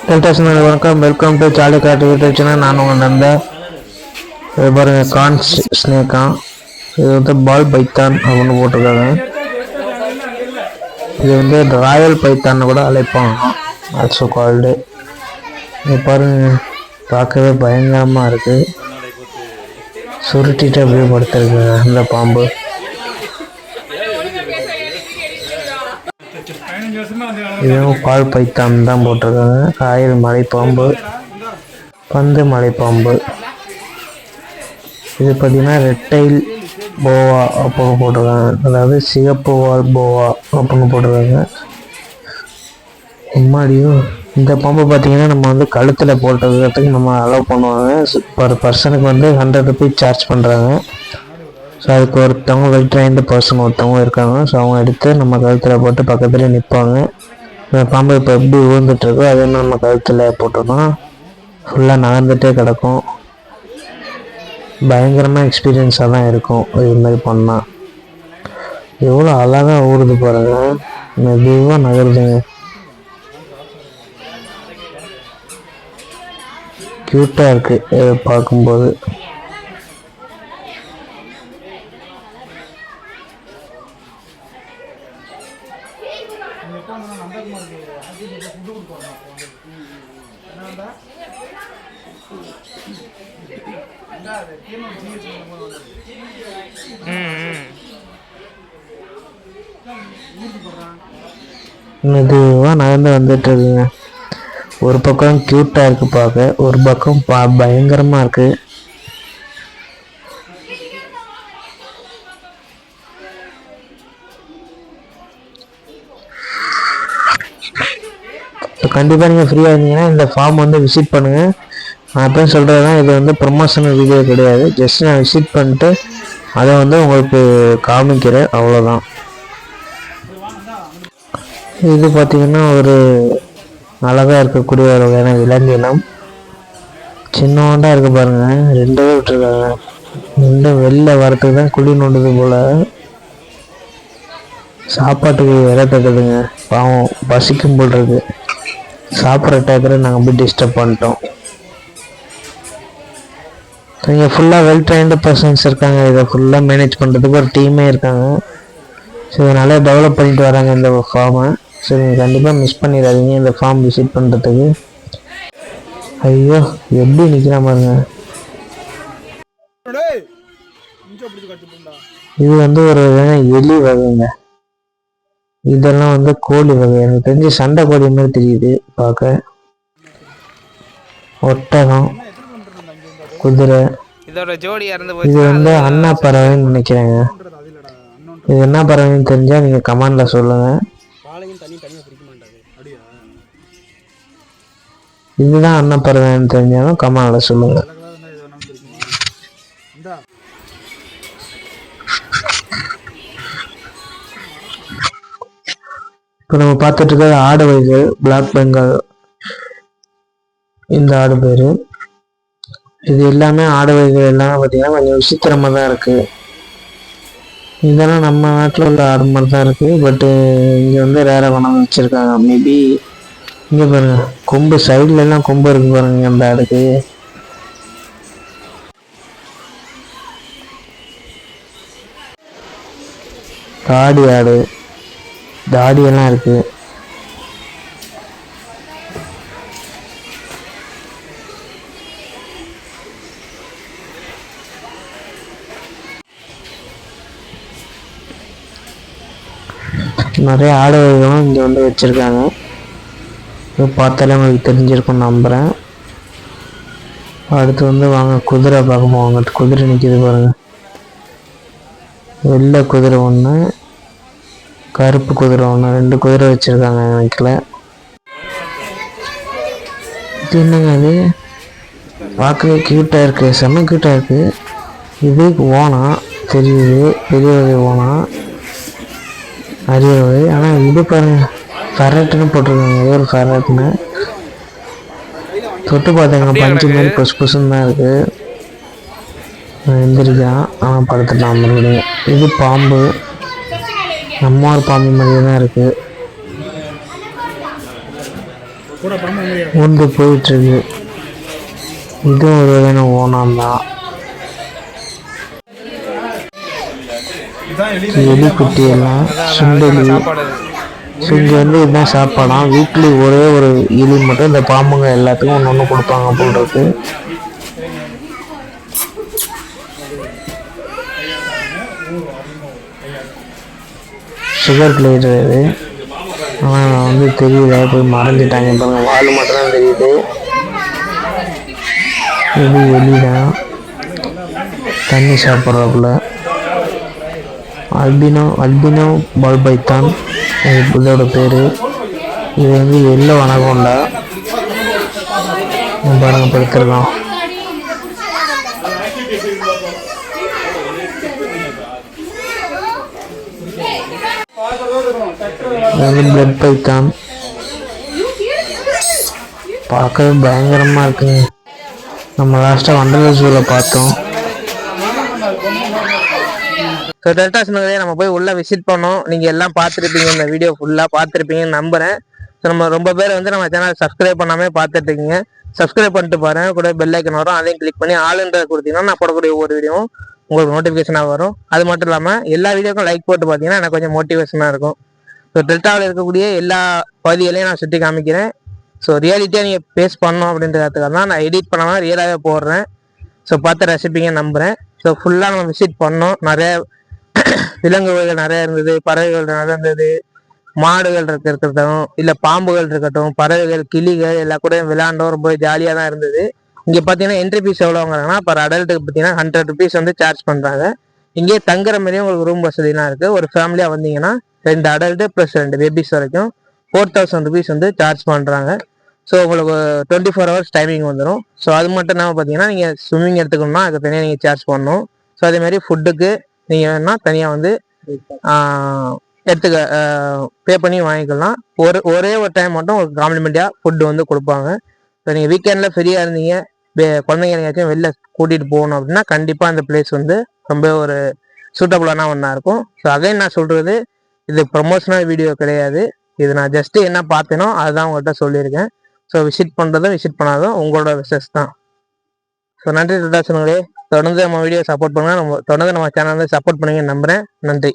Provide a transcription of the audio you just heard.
வணக்கம், welcome to jolly card YouTube channel. நான் உங்கள் நண்பன். இது பாருங்க, கார்ன் ஸ்னேக்கா. இது வந்து பால் பைத்தான் அப்படின்னு போட்டிருக்காங்க. இது வந்து ராயல் பைத்தான்னு கூட அழைப்பாங்க, ஆல்சோ கால்டு. இது பாருங்க, பார்க்கவே பயங்கரமாக இருக்குது. சுருட்டிட்டு அப்படியே படுத்துருக்குங்க இந்த பாம்பு. இதுவும் பால் பைத்தான் தான் போட்டிருக்காங்க. ராயல் மலைப்பாம்பு, பந்து மலைப்பாம்பு. இது பார்த்தீங்கன்னா ரெட்டைல் போவா அப்படின்னு போட்டிருக்காங்க, அதாவது சிகப்பு வால் போவா அப்படின்னு போட்டிருக்காங்க. முன்னாடியும் இந்த பாம்பு பார்த்தீங்கன்னா நம்ம வந்து கழுத்தில் போட்டுக்கிறதுக்கு நம்ம அலோவ் பண்ணுவாங்க. பர் பர்சனுக்கு வந்து 100 ருபீஸ் சார்ஜ் பண்ணுறாங்க. ஸோ அதுக்கு ஒருத்தவங்க வெல் ட்ரைன்டு பர்சன் ஒருத்தவங்க இருக்காங்க. ஸோ அவங்க எடுத்து நம்ம கழுத்தில் போட்டு பக்கத்துலேயே நிற்பாங்க. இந்த பாம்பு இப்போ எப்படி விழுந்துட்டுருக்கோ அதே நம்ம கழுத்தில் போட்டோம்னா ஃபுல்லாக நகர்ந்துகிட்டே கிடக்கும். பயங்கரமாக எக்ஸ்பீரியன்ஸாக தான் இருக்கும் இது மாதிரி பண்ணால். எவ்வளோ அழகாக ஓடுது பாருங்க, மெதுவாக நகருதுங்க. க்யூட்டாக இருக்குது பார்க்கும்போது. மெதுவாக நகர்ந்து வந்துட்டு இருக்குங்க. ஒரு பக்கம் க்யூட்டாக இருக்குது பார்க்க, ஒரு பக்கம் பயங்கரமாக இருக்குது. கண்டிப்பாக நீங்கள் ஃப்ரீயாக இருந்தீங்கன்னா இந்த ஃபார்ம் வந்து விசிட் பண்ணுங்கள். நான் எப்பயும் சொல்கிறது தான், இது வந்து ப்ரொமோஷனல் வீடியோ கிடையாது. ஜஸ்ட் நான் விசிட் பண்ணிட்டு அதை வந்து உங்களுக்கு காமிக்கிறேன், அவ்வளோதான். இது பார்த்திங்கன்னா ஒரு அழகாக இருக்கக்கூடிய ஒரு வகையான விலங்கினம். சின்னோண்டாக இருக்குது பாருங்கள், 2 விட்டுருக்காங்க. 2 வெளில வரத்துக்கு தான் குழி நோண்டுது போல். சாப்பாட்டுக்கு இறத்தக்குதுங்க, பாவம் பசிக்கும் போல் இருக்குது. சாப்பிட்ற டேக்கரை நாங்கள் போய் டிஸ்டர்ப் பண்ணிட்டோம். இங்கே ஃபுல்லாக வெல் ட்ரைன்டு பர்சன்ஸ் இருக்காங்க. இதை ஃபுல்லாக மேனேஜ் பண்ணுறதுக்கு ஒரு டீமே இருக்காங்க. ஸோ நல்லா டெவலப் பண்ணிட்டு வராங்க இந்த ஃபார்மை. ஸோ நீங்கள் கண்டிப்பாக மிஸ் பண்ணிடாதீங்க இந்த ஃபார்ம் விசிட் பண்ணுறதுக்கு. ஐயோ எப்படி நிற்கிற பாருங்க. இது வந்து ஒரு எலி வகைங்க. இதெல்லாம் வந்து கோழி வகை. எனக்கு தெரிஞ்சு சண்டை கோழி மாதிரி தெரியுது பார்க்க. ஒட்டகம், குதிரை. இது வந்து அண்ணா பறவைன்னு நினைக்கிறேங்க. இது என்ன பறவைன்னு தெரிஞ்சா நீங்க கமெண்ட்ல சொல்லுங்க. இதுதான் அண்ணா பறவைன்னு தெரிஞ்சாலும் கமெண்ட்ல சொல்லுங்க. இப்போ நம்ம பார்த்துட்டு இருக்கிற ஆடு வகைகள் பிளாக் பெங்கால். இந்த ஆடு பேர். இது எல்லாமே ஆடு வகைகள் எல்லாமே பார்த்தீங்கன்னா கொஞ்சம் விசித்திரமாக தான் இருக்குது. இதெல்லாம் நம்ம நாட்டில் உள்ள ஆடு மாதிரி தான் இருக்குது. பட்டு இங்கே வந்து ரேராக கொண்டாந்து வச்சுருக்காங்க. மேபி இங்கே பாருங்க, கொம்பு சைட்லலாம் கொம்பு இருக்கு பாருங்க அந்த ஆடுக்கு. தாடி ஆடு, தாடியெல்லாம் இருக்குது. நிறைய ஆடு வகைகளும் இங்கே வந்து வச்சுருக்காங்க. இது பார்த்தாலே உங்களுக்கு தெரிஞ்சிருக்கும் நம்புகிறேன். அடுத்து வந்து வாங்க குதிரை பார்க்க வாங்க. குதிரை நிற்கிது பாருங்க. வெள்ளை குதிரை ஒன்று, கருப்பு குதிரை ஒன்று, 2 குதிரை வச்சுருக்காங்க நினைக்கல. இது என்னங்க, அது பார்க்கவே க்யூட்டாக இருக்குது, செம்ம க்யூட்டாக இருக்குது. இது ஓனம் தெரியுது, பெரிய வகை ஓனம், அரிய வகை. ஆனால் இது பாருங்க, ஃபெரட்டுன்னு போட்டிருக்காங்க. ஏதோ ஒரு ஃபெரட்னு தொட்டு பார்த்தீங்கன்னா பஞ்சு மாதிரி புசு புசுன்னு தான் இருக்குது. எந்திரிக்கான், ஆனால் படுத்துட்டான் மறுபடியும். இது பாம்பு, நம்ம ஒரு பாம்பு மாதிரியே தான் இருக்குது. ஊந்து போயிட்டுருக்கு. இதுவும் ஒரு வகையான ஓணம் தான். எலி குட்டி எல்லாம் சுண்டலி. ஸோ இங்கே வந்து இதுதான் சாப்பாடாம். வீக்லி ஒரே ஒரு எலி மட்டும் இந்த பாம்புங்க எல்லாத்துக்கும் ஒன்று ஒன்று கொடுப்பாங்க போடுறது. சுகர் கிளேட்டர் இது. ஆனால் வந்து தெரியல, போய் மறைஞ்சிட்டாங்க. பாருங்க, வால் மட்டும் தான் தெரியுது. இது எலிதான், தண்ணி சாப்பிட்றாப்புல. அல்பினோ பால்பைத்தான் இதோட பேர். இது வந்து எல்லோ அனகோண்டா பாருங்க படுத்துருக்கான். பிளட் பைத்தான் பார்க்கவே பயங்கரமா இருக்குங்க. நம்ம லாஸ்டா வண்டர்லா ஜூல பார்த்தோம். ஸோ டெல்டாஸ் நகரே நம்ம போய் உள்ளே விசிட் பண்ணோம். நீங்கள் எல்லாம் பார்த்துருப்பீங்க, இந்த வீடியோ ஃபுல்லாக பார்த்துருப்பீங்கன்னு நம்புகிறேன். ஸோ நம்ம ரொம்ப பேர் வந்து நம்ம சேனல் சப்ஸ்கிரைப் பண்ணாமல் பார்த்துட்ருக்கீங்க. சப்ஸ்கிரைப் பண்ணிட்டு பாருங்கள், கூட பெல் ஐக்கன் வரும், அதையும் கிளிக் பண்ணி ஆளுன்றதை கொடுத்தீங்கன்னா நான் போடக்கூடிய ஒவ்வொரு வீடியோவும் உங்களுக்கு நோட்டிஃபிகேஷனாக வரும். அது மட்டும் இல்லாமல் எல்லா வீடியோக்கும் லைக் போட்டு பார்த்தீங்கன்னா எனக்கு கொஞ்சம் மோட்டிவேஷனாக இருக்கும். ஸோ டெல்டாவில் இருக்கக்கூடிய எல்லா பகுதிகளையும் நான் சுற்றி காமிக்கிறேன். ஸோ ரியாலிட்டியாக நீங்கள் பேஸ் பண்ணணும் அப்படின்றதுக்காக தான் நான் எடிட் பண்ணாமல் ரியலாகவே போடுறேன். ஸோ பார்த்து ரசிப்பீங்கன்னு நம்புகிறேன். ஸோ ஃபுல்லாக நம்ம விசிட் பண்ணோம். நிறைய விலங்குகள் நிறைய இருந்தது, பறவைகள் நிறைய இருந்தது, மாடுகள் இருக்கட்டும், இல்லை பாம்புகள் இருக்கட்டும், பறவைகள், கிளிகள் எல்லாம் கூட விளையாண்டோம். ரொம்ப ஜாலியாக தான் இருந்தது. இங்கே பார்த்தீங்கன்னா என்ட்ரி ஃபீஸ் எவ்வளோ வாங்குறாங்கன்னா பர் அடல்ட்டுக்கு பார்த்தீங்கன்னா 100 rupees வந்து சார்ஜ் பண்ணுறாங்க. இங்கே தங்குற மாதிரியும் உங்களுக்கு ரூம் வசதிலாம் இருக்குது. ஒரு ஃபேமிலியாக வந்தீங்கன்னா 2 அடல்ட்டு ப்ளஸ் 2 பேபிஸ் வரைக்கும் 4000 rupees வந்து சார்ஜ் பண்ணுறாங்க. ஸோ உங்களுக்கு 24 hours டைமிங் வந்துடும். ஸோ அது மட்டும் இல்லாமல் பார்த்தீங்கன்னா நீங்கள் ஸ்விம்மிங் எடுத்துக்கணும்னா அதுக்கு தனியாக நீங்கள் சார்ஜ் பண்ணணும். ஸோ அதேமாதிரி ஃபுட்டுக்கு நீங்கள் வேணா தனியாக வந்து எடுத்துக்க பே பண்ணி வாங்கிக்கலாம். ஒரே ஒரு டைம் மட்டும் உங்களுக்கு காம்ப்ளிமெண்ட்டாக ஃபுட்டு வந்து கொடுப்பாங்க. ஸோ நீங்கள் வீக்கெண்டில் ஃப்ரீயாக இருந்தீங்க, குழந்தைங்க எங்கேயாச்சும் வெளில கூட்டிகிட்டு போகணும் அப்படின்னா கண்டிப்பாக அந்த பிளேஸ் வந்து ரொம்ப ஒரு சூட்டபுளான ஒன்றா இருக்கும். ஸோ அகைன் நான் சொல்கிறது, இது ப்ரொமோஷனல் வீடியோ கிடையாது. இது நான் ஜஸ்ட்டு என்ன பார்த்தேனோ அதுதான் உங்கள்கிட்ட சொல்லியிருக்கேன். ஸோ விசிட் பண்ணுறதும் விசிட் பண்ணாததும் உங்களோட விசஸ் தான். ஸோ நன்றி டெல்டாஸ்களே, தொடர்ந்து நம்ம வீடியோ சப்போர்ட் பண்ணுங்கள். தொடர்ந்து நம்ம சேனல் வந்து சப்போர்ட் பண்ணுங்கன்னு நம்புகிறேன். நன்றி.